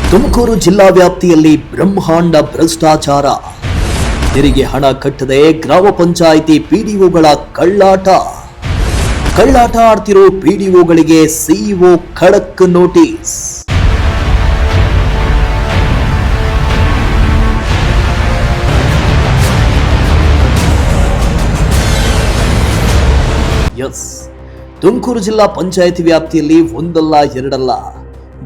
ತುಮಕೂರು ಜಿಲ್ಲಾ ವ್ಯಾಪ್ತಿಯಲ್ಲಿ ಬ್ರಹ್ಮಾಂಡ ಭ್ರಷ್ಟಾಚಾರ. ತೆರಿಗೆ ಹಣ ಕಟ್ಟದೆ ಗ್ರಾಮ ಪಂಚಾಯಿತಿ ಪಿಡಿಒಗಳ ಕಳ್ಳಾಟ ಆಡ್ತಿರೋ ಪಿಡಿಒಗಳಿಗೆ ಸಿಇಒ ಖಡಕ್ ನೋಟಿಸ್. ತುಮಕೂರು ಜಿಲ್ಲಾ ಪಂಚಾಯಿತಿ ವ್ಯಾಪ್ತಿಯಲ್ಲಿ ಒಂದಲ್ಲ ಎರಡಲ್ಲ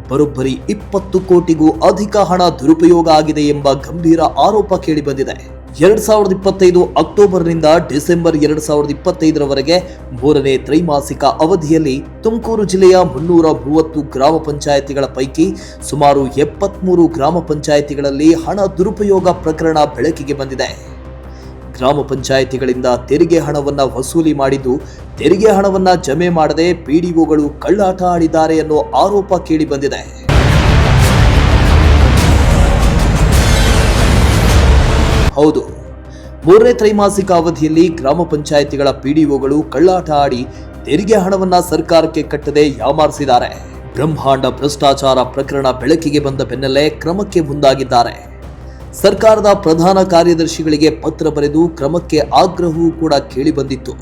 ಬರೋಬ್ಬರಿ 20 ಕೋಟಿಗೂ ಅಧಿಕ ಹಣ ದುರುಪಯೋಗ ಆಗಿದೆ ಎಂಬ ಗಂಭೀರ ಆರೋಪ ಕೇಳಿಬಂದಿದೆ. 2025 ಅಕ್ಟೋಬರ್ನಿಂದ ಡಿಸೆಂಬರ್ 2025ರವರೆಗೆ 3ನೇ ತ್ರೈಮಾಸಿಕ ಅವಧಿಯಲ್ಲಿ ತುಮಕೂರು ಜಿಲ್ಲೆಯ 330 ಗ್ರಾಮ ಪಂಚಾಯಿತಿಗಳ ಪೈಕಿ ಸುಮಾರು 73 ಗ್ರಾಮ ಪಂಚಾಯಿತಿಗಳಲ್ಲಿ ಹಣ ದುರುಪಯೋಗ ಪ್ರಕರಣ ಬೆಳಕಿಗೆ ಬಂದಿದೆ. ಗ್ರಾಮ ಪಂಚಾಯಿತಿಗಳಿಂದ ತೆರಿಗೆ ಹಣವನ್ನ ವಸೂಲಿ ಮಾಡಿದ್ದು, ತೆರಿಗೆ ಹಣವನ್ನ ಜಮೆ ಮಾಡದೆ ಪಿಡಿಒಗಳು ಕಳ್ಳಾಟ ಆಡಿದ್ದಾರೆ ಅನ್ನೋ ಆರೋಪ ಕೇಳಿ ಬಂದಿದೆ. ಹೌದು, 3ನೇ ತ್ರೈಮಾಸಿಕ ಅವಧಿಯಲ್ಲಿ ಗ್ರಾಮ ಪಂಚಾಯಿತಿಗಳ ಪಿಡಿಒಗಳು ಕಳ್ಳಾಟ ಆಡಿ ತೆರಿಗೆ ಹಣವನ್ನ ಸರ್ಕಾರಕ್ಕೆ ಕಟ್ಟದೆ ಯಾಮಾರಿಸಿದ್ದಾರೆ. ಬ್ರಹ್ಮಾಂಡ ಭ್ರಷ್ಟಾಚಾರ ಪ್ರಕರಣ ಬೆಳಕಿಗೆ ಬಂದ ಬೆನ್ನಲ್ಲೇ ಕ್ರಮಕ್ಕೆ ಮುಂದಾಗಿದ್ದಾರೆ. ಸರ್ಕಾರದ ಪ್ರಧಾನ ಕಾರ್ಯದರ್ಶಿಗಳಿಗೆ ಪತ್ರ ಬರೆದು ಕ್ರಮಕ್ಕೆ ಆಗ್ರಹವೂ ಕೂಡ ಕೇಳಿಬಂದಿತ್ತು.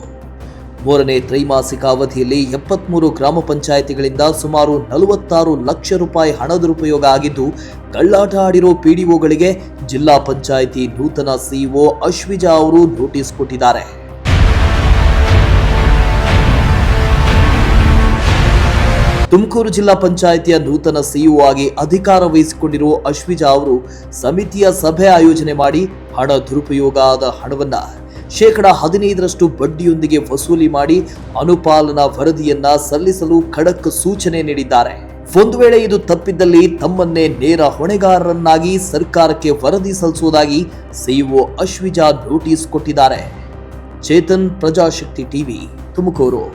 3ನೇ ತ್ರೈಮಾಸಿಕ ಅವಧಿಯಲ್ಲಿ 73 ಗ್ರಾಮ ಪಂಚಾಯಿತಿಗಳಿಂದ ಸುಮಾರು 46 ಲಕ್ಷ ರೂಪಾಯಿ ಹಣ ದುರುಪಯೋಗ ಆಗಿದ್ದು, ಕಳ್ಳಾಟ ಆಡಿರೋ ಪಿಡಿಒಗಳಿಗೆ ಜಿಲ್ಲಾ ಪಂಚಾಯಿತಿ ನೂತನ ಸಿಇಒ ಅಶ್ವಿಜಾ ಅವರು ನೋಟಿಸ್ ಕೊಟ್ಟಿದ್ದಾರೆ. ತುಮಕೂರು ಜಿಲ್ಲಾ ಪಂಚಾಯಿತಿಯ ನೂತನ ಸಿಇಒ ಆಗಿ ಅಧಿಕಾರ ವಹಿಸಿಕೊಂಡಿರುವ ಅಶ್ವಿಜಾ ಅವರು ಸಮಿತಿಯ ಸಭೆ ಆಯೋಜನೆ ಮಾಡಿ ಹಣ ದುರುಪಯೋಗ ಆದ ಹಣವನ್ನ 15% ಬಡ್ಡಿಯೊಂದಿಗೆ ವಸೂಲಿ ಮಾಡಿ ಅನುಪಾಲನಾ ವರದಿಯನ್ನ ಸಲ್ಲಿಸಲು ಖಡಕ್ ಸೂಚನೆ ನೀಡಿದ್ದಾರೆ. ಒಂದು ವೇಳೆ ಇದು ತಪ್ಪಿದ್ದಲ್ಲಿ ತಮ್ಮನ್ನೇ ನೇರ ಹೊಣೆಗಾರರನ್ನಾಗಿ ಸರ್ಕಾರಕ್ಕೆ ವರದಿ ಸಲ್ಲಿಸುವುದಾಗಿ ಸಿಇಒ ಅಶ್ವಿಜಾ ನೋಟಿಸ್ ಕೊಟ್ಟಿದ್ದಾರೆ. ಚೇತನ್, ಪ್ರಜಾಶಕ್ತಿ ಟಿವಿ, ತುಮಕೂರು.